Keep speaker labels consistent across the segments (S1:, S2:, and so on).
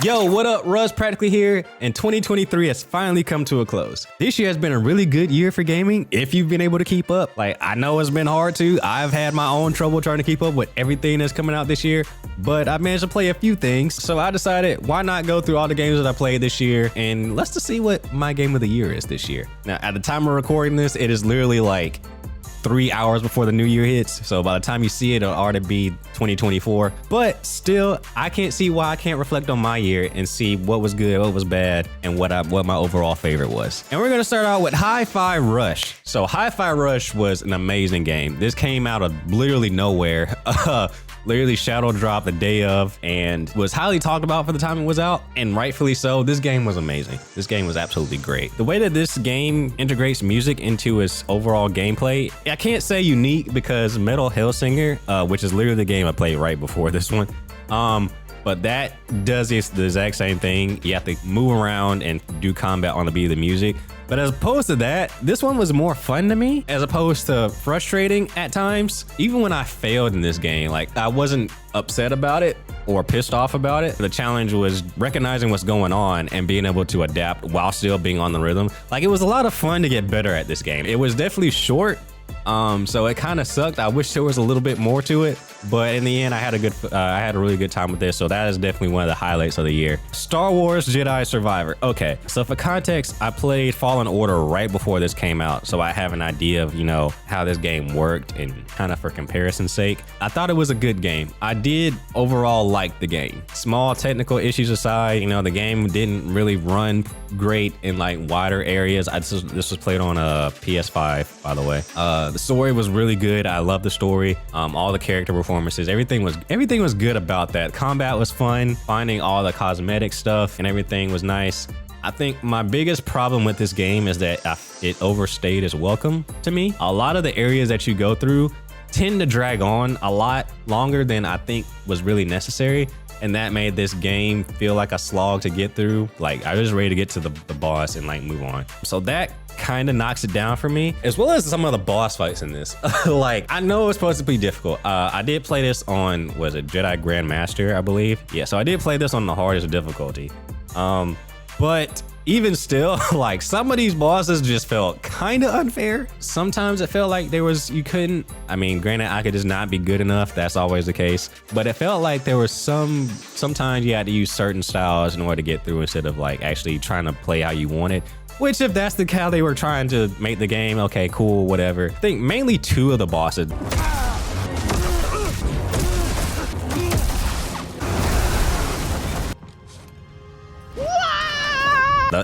S1: Yo, what up? Russ practically here, and 2023 has finally come to a close. This year has been a really good year for gaming, if you've been able to keep up. Like, I know it's been hard to. I've had my own trouble trying to keep up with everything that's coming out this year, but I managed to play a few things. So I decided, why not go through all the games that I played this year, and let's just see what my game of the year is this year. Now, at the time of recording this, it is literally like 3 hours before the new year hits. So by the time you see it, it'll already be 2024. But still, I can't see why I can't reflect on my year and see what was good, what was bad, and what my overall favorite was. And we're gonna start out with Hi-Fi Rush. So Hi-Fi Rush was an amazing game. This came out of literally nowhere. Literally shadow dropped the day of and was highly talked about for the time it was out, and rightfully so. This game was amazing. This game was absolutely great. The way that this game integrates music into its overall gameplay, I can't say unique because Metal Hellsinger, which is literally the game I played right before this one, but that does the exact same thing. You have to move around and do combat on the beat of the music. But as opposed to that, this one was more fun to me as opposed to frustrating at times. Even when I failed in this game, like, I wasn't upset about it or pissed off about it. The challenge was recognizing what's going on and being able to adapt while still being on the rhythm. Like, it was a lot of fun to get better at this game. It was definitely short, so it kind of sucked. I wish there was a little bit more to it, but in the end, I had a really good time with this. So that is definitely one of the highlights of the year. Star Wars Jedi Survivor. Okay, so for context, I played Fallen Order right before this came out, so I have an idea of, you know, how this game worked, and kind of for comparison's sake, I thought it was a good game. I did overall like the game. Small technical issues aside, you know, the game didn't really run great in like wider areas. This was played on a PS5, by the way. The story was really good. I love the story. All the character performances, everything was good about that. Combat was fun. Finding all the cosmetic stuff and everything was nice. I think my biggest problem with this game is that it overstayed its welcome to me. A lot of the areas that you go through tend to drag on a lot longer than I think was really necessary. And that made this game feel like a slog to get through. Like, I was ready to get to the boss and like move on. So that kind of knocks it down for me, as well as some of the boss fights in this. Like, I know it's supposed to be difficult. I did play this on, was it Jedi Grandmaster, I believe? Yeah, so I did play this on the hardest difficulty. But even still, like, some of these bosses just felt kind of unfair. Sometimes it felt like I mean, granted, I could just not be good enough. That's always the case. But it felt like there was sometimes you had to use certain styles in order to get through instead of like actually trying to play how you wanted. Which, if that's how they were trying to make the game, okay, cool, whatever. I think mainly two of the bosses.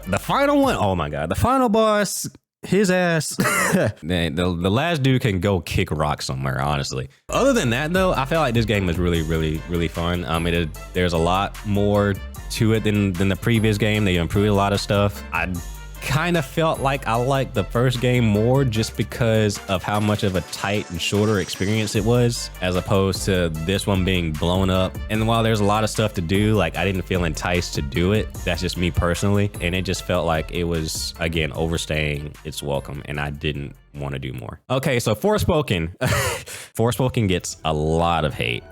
S1: The final one, oh my God, the final boss, his ass, the last dude can go kick rock somewhere, honestly. Other than that though, I felt like this game was really, really, really fun. There's a lot more to it than the previous game. They improved a lot of stuff. I kind of felt like I liked the first game more just because of how much of a tight and shorter experience it was, as opposed to this one being blown up. And while there's a lot of stuff to do, like, I didn't feel enticed to do it. That's just me personally. And it just felt like it was, again, overstaying its welcome, and I didn't want to do more. Okay, so Forspoken. Forspoken gets a lot of hate.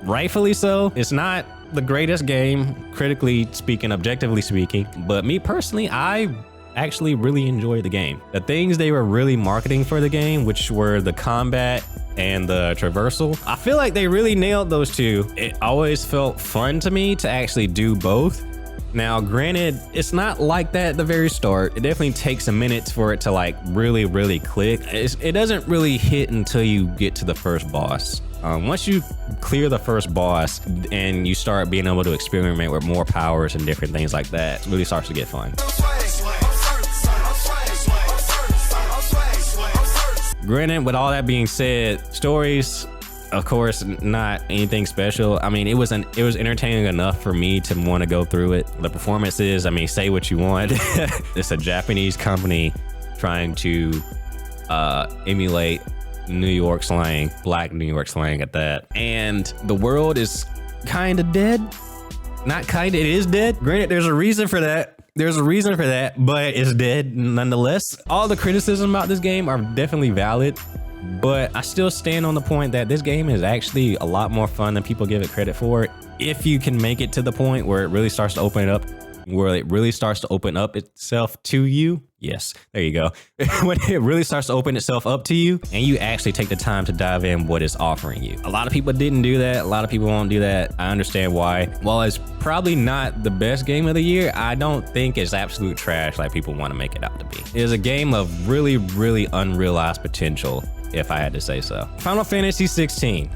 S1: Rightfully so. It's not the greatest game, critically speaking, objectively speaking, but me personally, I actually really enjoyed the game. The things they were really marketing for the game, which were the combat and the traversal, I feel like they really nailed those two. It always felt fun to me to actually do both. Now, granted, it's not like that at the very start. It definitely takes a minute for it to like really, really click. It doesn't really hit until you get to the first boss. Once you clear the first boss and you start being able to experiment with more powers and different things like that, it really starts to get fun. Granted, with all that being said, stories, of course, not anything special. I mean, it was entertaining enough for me to want to go through it. The performances, I mean, say what you want. It's a Japanese company trying to emulate New York slang, black New York slang at that. And the world is kind of dead. Not kind of, it is dead. Granted, there's a reason for that. But it's dead nonetheless. All the criticism about this game are definitely valid, but I still stand on the point that this game is actually a lot more fun than people give it credit for. if you can make it to the point where it really starts to open up itself to you. Yes, there you go. When it really starts to open itself up to you and you actually take the time to dive in what it's offering you. A lot of people didn't do that. A lot of people won't do that. I understand why. While it's probably not the best game of the year, I don't think it's absolute trash like people want to make it out to be. It is a game of really, really unrealized potential, if I had to say so. Final Fantasy 16.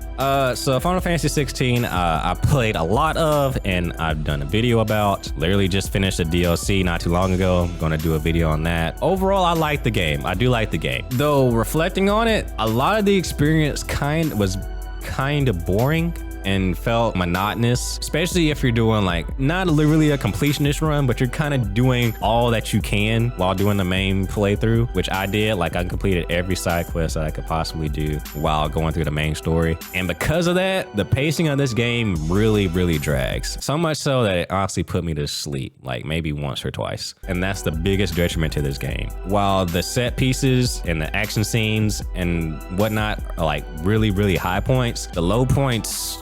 S1: So Final Fantasy 16, I played a lot of, and I've done a video about. Literally just finished a DLC not too long ago. I'm gonna do a video on that. Overall, I like the game. I do like the game. Though reflecting on it, a lot of the experience was kind of boring and felt monotonous, especially if you're doing like not literally a completionist run, but you're kind of doing all that you can while doing the main playthrough, which I did. Like I completed every side quest that I could possibly do while going through the main story. And because of that, the pacing of this game really, really drags. So much so that it honestly put me to sleep, like maybe once or twice. And that's the biggest detriment to this game. While the set pieces and the action scenes and whatnot are like really, really high points, the low points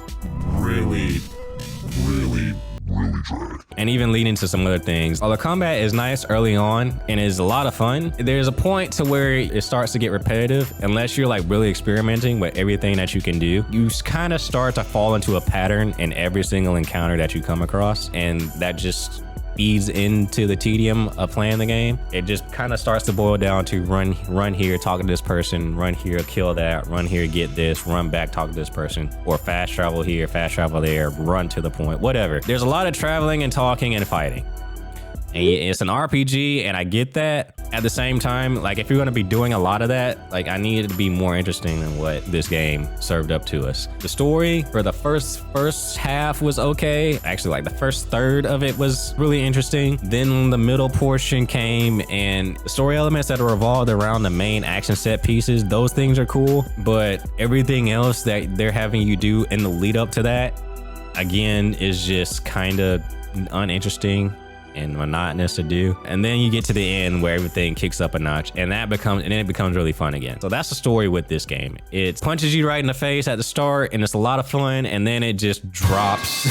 S1: really drag. And even leading to some other things. While the combat is nice early on and is a lot of fun, there's a point to where it starts to get repetitive. Unless you're like really experimenting with everything that you can do, you kind of start to fall into a pattern in every single encounter that you come across, and that just feeds into the tedium of playing the game. It just kind of starts to boil down to run here, talk to this person, run here, kill that, run here, get this, run back, talk to this person, or fast travel here, fast travel there, run to the point, whatever. There's a lot of traveling and talking and fighting. And it's an RPG, and I get that. At the same time, like if you're gonna be doing a lot of that, like I need it to be more interesting than what this game served up to us. The story for the first half was okay. Actually, like the first third of it was really interesting. Then the middle portion came, and the story elements that are revolved around the main action set pieces, those things are cool. But everything else that they're having you do in the lead up to that, again, is just kind of uninteresting and monotonous to do. And then you get to the end where everything kicks up a notch, and then it becomes really fun again. So that's the story with this game. It punches you right in the face at the start, and it's a lot of fun, and then it just drops.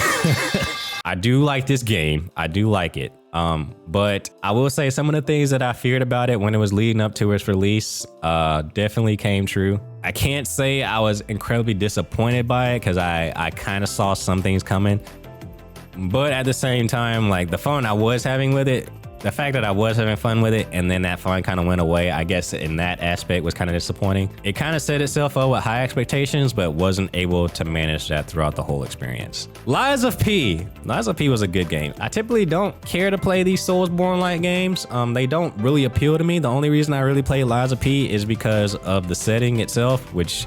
S1: I do like this game. I do like it. But I will say some of the things that I feared about it when it was leading up to its release definitely came true. I can't say I was incredibly disappointed by it, because I kind of saw some things coming. But at the same time, like the fun I was having with it, the fact that I was having fun with it and then that fun kind of went away, I guess in that aspect was kind of disappointing. It kind of set itself up with high expectations, but wasn't able to manage that throughout the whole experience. Lies of P. Lies of P was a good game. I typically don't care to play these Soulsborne-like games. They don't really appeal to me. The only reason I really play Lies of P is because of the setting itself, which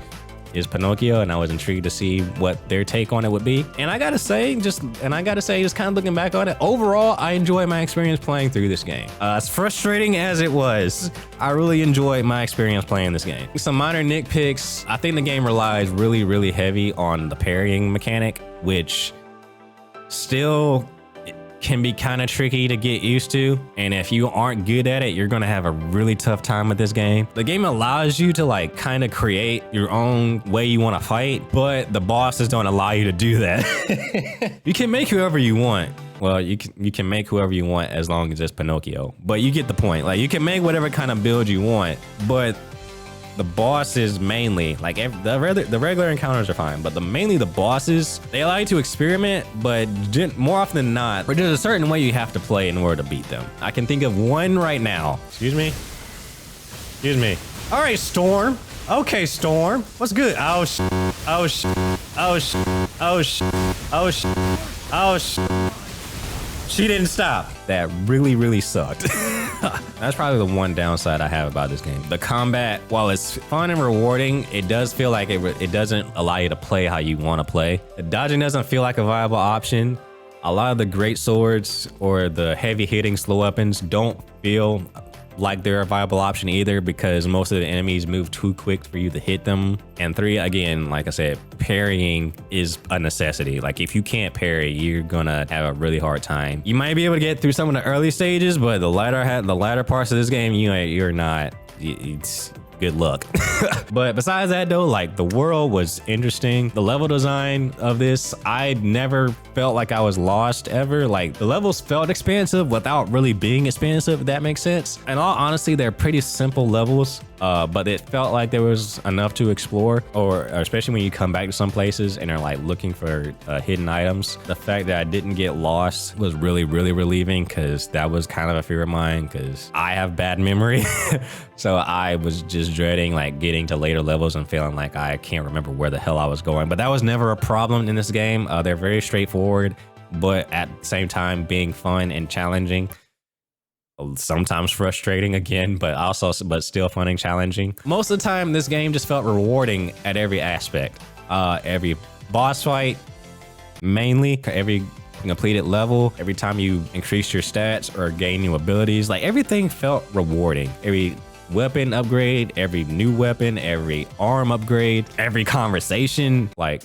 S1: is Pinocchio, and I was intrigued to see what their take on it would be. And I gotta say, just kind of looking back on it, overall, I enjoyed my experience playing through this game. As frustrating as it was, I really enjoyed my experience playing this game. Some minor nitpicks. I think the game relies really, really heavy on the parrying mechanic, which still can be kind of tricky to get used to. And if you aren't good at it, you're gonna have a really tough time with this game. The game allows you to like kind of create your own way you want to fight, but the bosses don't allow you to do that. You can make whoever you want. Well, you can make whoever you want as long as it's Pinocchio, but you get the point. Like you can make whatever kind of build you want, but the bosses mainly, like the regular encounters are fine, but mainly the bosses, they allow you to experiment, but more often than not, there's a certain way you have to play in order to beat them. I can think of one right now. Excuse me. All right, Storm. Okay, Storm. What's good? Oh, she didn't stop. That really, really sucked. That's probably the one downside I have about this game. The combat, while it's fun and rewarding, it does feel like it doesn't allow you to play how you want to play. The dodging doesn't feel like a viable option. A lot of the great swords or the heavy hitting slow weapons don't feel like they're a viable option either, because most of the enemies move too quick for you to hit them. And 3, again, like I said, parrying is a necessity. Like if you can't parry, you're gonna have a really hard time. You might be able to get through some of the early stages, but the latter parts of this game, you're not. It's good luck. But besides that though, like the world was interesting. The level design of this, I never felt like I was lost ever. Like the levels felt expansive without really being expansive, if that makes sense. In all honesty, they're pretty simple levels. But it felt like there was enough to explore, or especially when you come back to some places and are like looking for hidden items. The fact that I didn't get lost was really, really relieving, because that was kind of a fear of mine, because I have bad memory. So I was just dreading like getting to later levels and feeling like I can't remember where the hell I was going. But that was never a problem in this game. They're very straightforward, but at the same time being fun and challenging. Sometimes frustrating again, but still fun and challenging. Most of the time, this game just felt rewarding at every aspect. Every boss fight, mainly every completed level, every time you increase your stats or gain new abilities, like everything felt rewarding. Every weapon upgrade, every new weapon, every arm upgrade, every conversation, like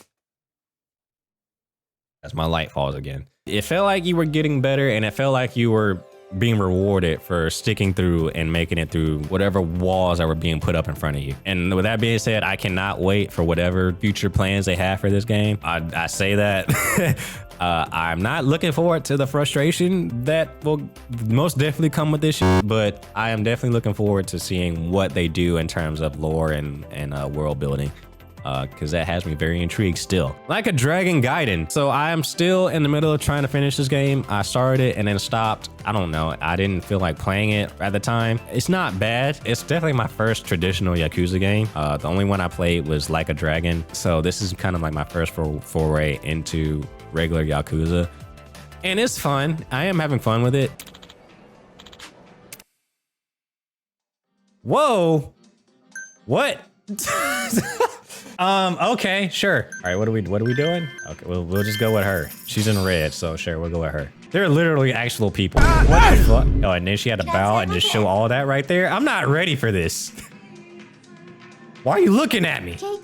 S1: as my light falls again. It felt like you were getting better, and it felt like you were being rewarded for sticking through and making it through whatever walls that were being put up in front of you. And with that being said, I cannot wait for whatever future plans they have for this game. I say that I'm not looking forward to the frustration that will most definitely come with this shit, but I am definitely looking forward to seeing what they do in terms of lore and world building. Because that has me very intrigued still. Like a Dragon Gaiden. So I am still in the middle of trying to finish this game. I started it and then stopped. I don't know. I didn't feel like playing it at the time. It's not bad. It's definitely my first traditional Yakuza game. The only one I played was Like a Dragon. So this is kind of like my first foray into regular Yakuza. And it's fun. I am having fun with it. Whoa. What? Okay, sure. All right, what are we doing? Okay, we'll just go with her. She's in red, so sure, we'll go with her. They're literally actual people. What the fuck? Oh, and then she had to bow and just show all that right there. I'm not ready for this. Why are you looking at me? Oh,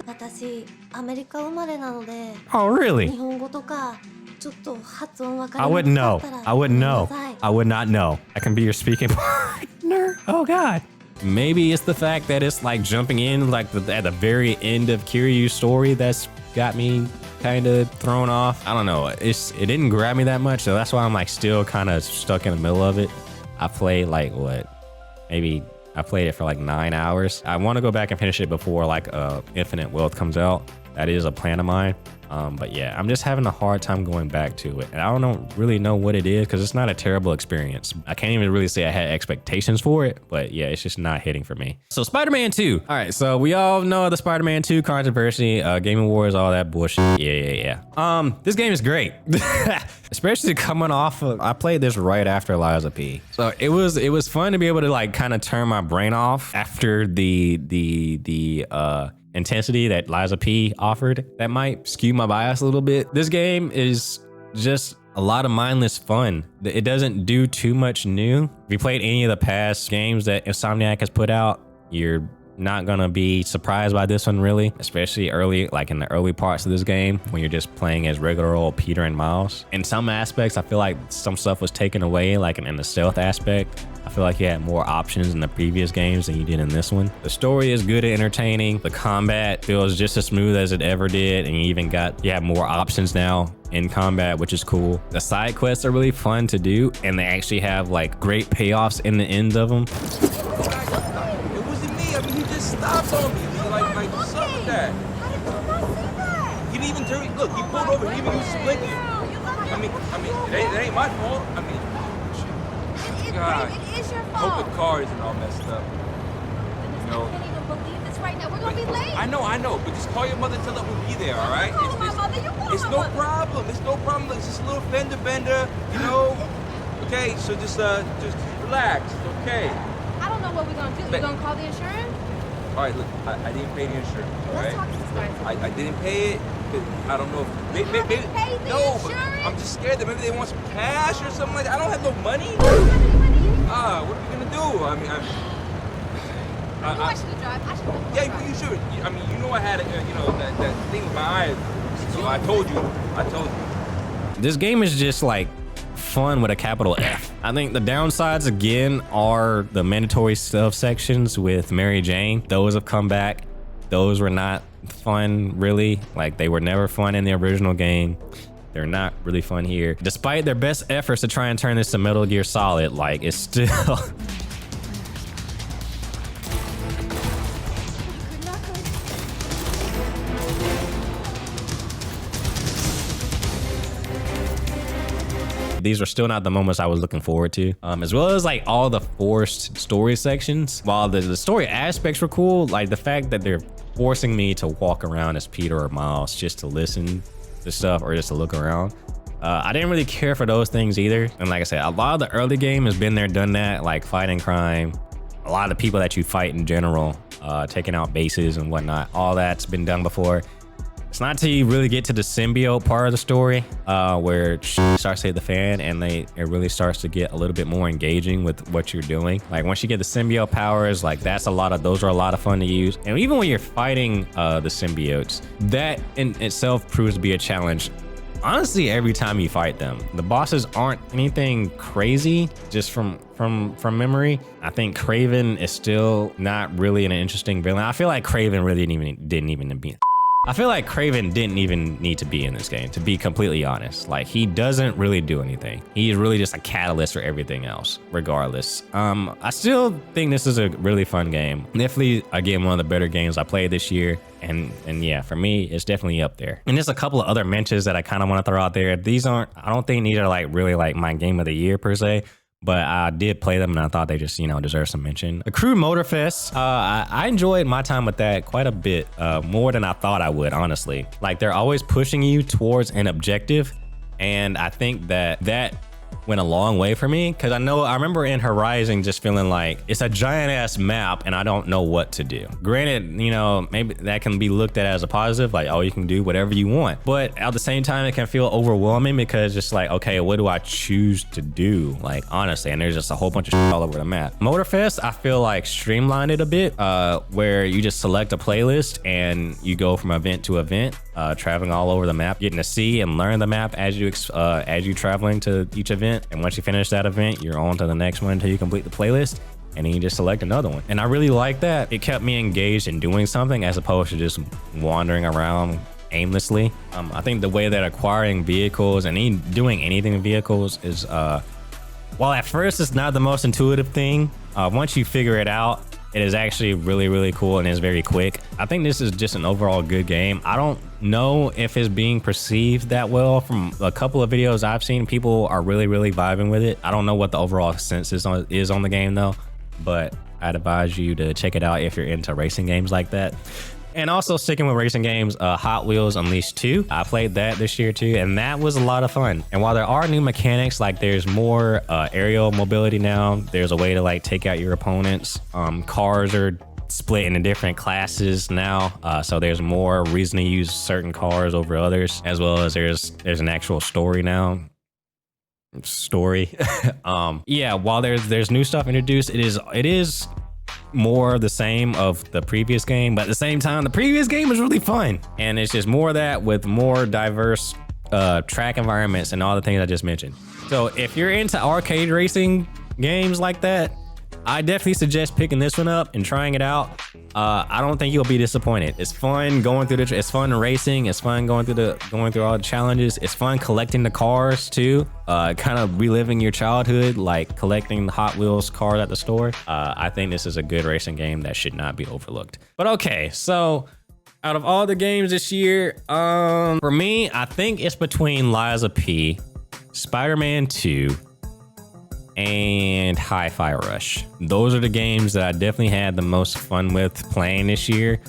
S1: really? I wouldn't know. I wouldn't know. I would not know. I can be your speaking partner. Oh, God. Maybe it's the fact that it's like jumping in like at the very end of Kiryu's story that's got me kind of thrown off. I don't know. It didn't grab me that much, so that's why I'm like still kind of stuck in the middle of it. I played like maybe I played it for like 9 hours. I want to go back and finish it before like Infinite Wealth comes out. That is a plan of mine. But yeah, I'm just having a hard time going back to it. And I don't really know what it is, because it's not a terrible experience. I can't even really say I had expectations for it, but yeah, it's just not hitting for me. So Spider-Man 2. All right, so we all know the Spider-Man 2 controversy, Game Awards, all that bullshit. Yeah. This game is great. Especially coming off of, I played this right after Lies of P. So it was fun to be able to like kind of turn my brain off after the intensity that Liza P offered that might skew my bias a little bit. This game is just a lot of mindless fun. It doesn't do too much new. If you played any of the past games that Insomniac has put out, you're not gonna be surprised by this one really, especially early, like in the early parts of this game when you're just playing as regular old Peter and Miles. In some aspects, I feel like some stuff was taken away, like in the stealth aspect. I feel like you had more options in the previous games than you did in this one. The story is good and entertaining. The combat feels just as smooth as it ever did, and you have more options now in combat, which is cool. The side quests are really fun to do, and they actually have like great payoffs in the end of them.
S2: It wasn't me. I mean, he just stopped on me. Like what's up with that? He didn't even turn. Look, he pulled over. He didn't even split you. I mean, it ain't my fault. I mean, God.
S3: It is your fault.
S2: Hope the car isn't all messed up. You know.
S3: I can't even believe this right now. We're gonna be late.
S2: I know, but just call your mother and tell her we'll be there, all right? It's no problem. It's no problem. It's just a little fender bender, you know. Okay, so just relax. It's okay.
S3: I don't know what we're gonna do. You're gonna call the insurance?
S2: All right, look, I didn't pay the insurance. All
S3: Let's
S2: right?
S3: talk to this guy.
S2: I didn't pay it. I don't know if
S3: You haven't paid the
S2: no, but
S3: insurance?
S2: I'm just scared that maybe they want some cash or something like that. I don't have no money. What are we gonna do? I mean,
S3: I should drive.
S2: yeah, you should. I mean, you know, I had that thing with my eye. So I told you.
S1: This game is just like fun with a capital F. I think the downsides again are the mandatory stuff sections with Mary Jane. Those have come back. Those were not fun, really. Like, they were never fun in the original game. They're not really fun here. Despite their best efforts to try and turn this to Metal Gear Solid, like, it's still... These are still not the moments I was looking forward to. As well as like all the forced story sections. While the story aspects were cool, like the fact that they're forcing me to walk around as Peter or Miles just to listen to stuff or just to look around. I didn't really care for those things either. And like I said, a lot of the early game has been there, done that, like fighting crime. A lot of the people that you fight in general, taking out bases and whatnot, all that's been done before. It's not till you really get to the symbiote part of the story where shit starts to hit the fan and it really starts to get a little bit more engaging with what you're doing. Like once you get the symbiote powers, like those are a lot of fun to use. And even when you're fighting the symbiotes, that in itself proves to be a challenge. Honestly, every time you fight them, the bosses aren't anything crazy, just from memory. I think Kraven is still not really an interesting villain. I feel like Kraven really didn't even need to be in this game, to be completely honest. Like, he doesn't really do anything. He's really just a catalyst for everything else, regardless. I still think this is a really fun game. Definitely, again, one of the better games I played this year. And yeah, for me, it's definitely up there. And there's a couple of other mentions that I kind of want to throw out there. I don't think these are like really like my game of the year per se, but I did play them and I thought they just, deserve some mention. The Crew Motorfest, I enjoyed my time with that quite a bit, more than I thought I would, honestly. Like, they're always pushing you towards an objective, and I think that went a long way for me, because I remember in Horizon just feeling like it's a giant ass map and I don't know what to do. Granted, maybe that can be looked at as a positive, like, oh, you can do whatever you want, but at the same time it can feel overwhelming because it's like, okay, what do I choose to do, like, honestly? And there's just a whole bunch of shit all over the map. Motorfest, I feel like streamlined it a bit, where you just select a playlist and you go from event to event, traveling all over the map, getting to see and learn the map as you traveling to each event. And once you finish that event, you're on to the next one until you complete the playlist, and then you just select another one. And I really like that. It kept me engaged in doing something as opposed to just wandering around aimlessly. I think the way that acquiring vehicles and doing anything in vehicles is, while at first it's not the most intuitive thing, once you figure it out, it is actually really, really cool and it's very quick. I think this is just an overall good game. I don't know if it's being perceived that well. From a couple of videos I've seen, people are really, really vibing with it. I don't know what the overall sense is on the game though, but I'd advise you to check it out if you're into racing games like that. And also, sticking with racing games, Hot Wheels Unleashed 2. I played that this year too, and that was a lot of fun. And while there are new mechanics, like there's more aerial mobility now, there's a way to like take out your opponents. Cars are split into different classes now, so there's more reason to use certain cars over others, as well as there's an actual story now. Yeah, while there's new stuff introduced, it is more of the same of the previous game, but at the same time, the previous game was really fun, and it's just more of that with more diverse track environments and all the things I just mentioned. So if you're into arcade racing games like that, I definitely suggest picking this one up and trying it out. I don't think you'll be disappointed. It's fun going through it's fun racing. It's fun going through all the challenges. It's fun collecting the cars too. Kind of reliving your childhood, like collecting the Hot Wheels cars at the store. I think this is a good racing game that should not be overlooked. But okay, so out of all the games this year, for me, I think it's between Lies of P, Spider-Man 2, and Hi-Fi Rush. Those are the games that I definitely had the most fun with playing this year.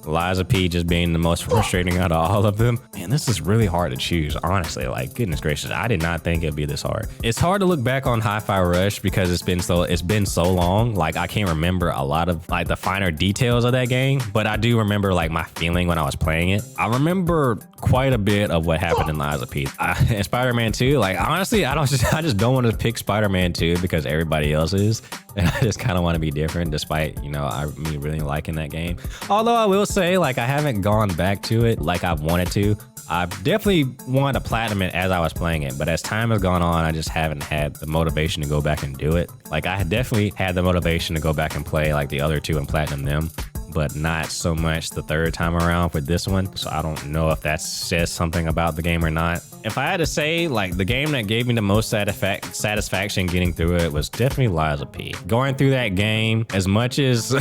S1: Lies of P just being the most frustrating out of all of them. Man, this is really hard to choose, honestly. Like, goodness gracious, I did not think it'd be this hard. It's hard to look back on Hi-Fi Rush because it's been so long. Like, I can't remember a lot of like the finer details of that game, but I do remember like my feeling when I was playing it. I remember quite a bit of what happened in Lies of P. And Spider-Man 2, like, honestly, I just don't want to pick Spider-Man 2 because everybody else is, and I just kind of want to be different, despite me really liking that game. Although I will say, say, like, I haven't gone back to it like I wanted to. I've definitely wanted to platinum it as I was playing it, but as time has gone on, I just haven't had the motivation to go back and do it. Like, I definitely had the motivation to go back and play like the other two and platinum them, but not so much the third time around with this one. So I don't know if that says something about the game or not. If I had to say, like, the game that gave me the most satisfaction getting through it was definitely Lies of P. Going through that game, as much as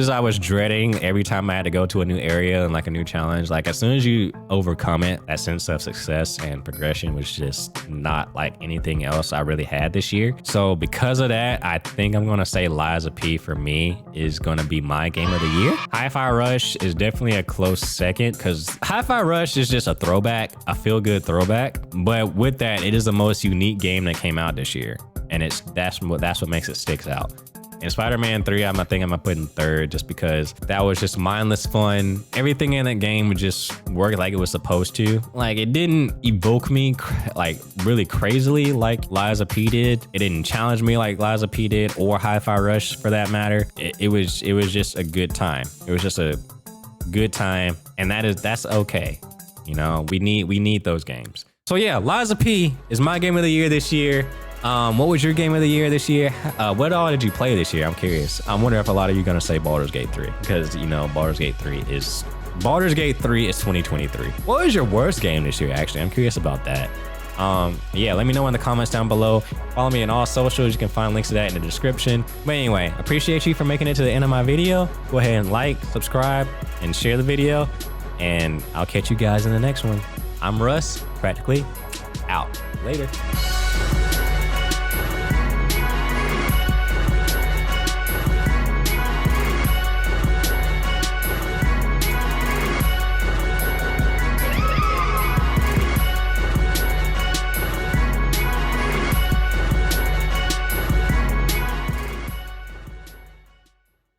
S1: I was dreading every time I had to go to a new area and like a new challenge, like as soon as you overcome it, that sense of success and progression was just not like anything else I really had this year. So because of that, I think I'm gonna say Lies of P for me is gonna be my game of the year. Hi-Fi Rush is definitely a close second because Hi-Fi Rush is just a throwback, a feel-good throwback. But with that, it is the most unique game that came out this year, and that's what makes it sticks out. And Spider-Man 3, I think I'm gonna put in third just because that was just mindless fun. Everything in that game would just work like it was supposed to. Like, it didn't evoke me like really crazily like Lies of P did. It didn't challenge me like Lies of P did, or Hi-Fi Rush for that matter. It was just a good time. It was just a good time, and that's okay. You know, we need those games. So yeah, Lies of P is my game of the year this year. What was your game of the year this year? What all did you play this year? I'm curious. I wonder if a lot of you are gonna say Baldur's Gate 3 because, you know, Baldur's Gate 3 is 2023. What was your worst game this year? Actually, I'm curious about that. Yeah, let me know in the comments down below. Follow me on all socials. You can find links to that in the description. But anyway, appreciate you for making it to the end of my video. Go ahead and like, subscribe, and share the video. And I'll catch you guys in the next one. I'm Russ, practically out. Later.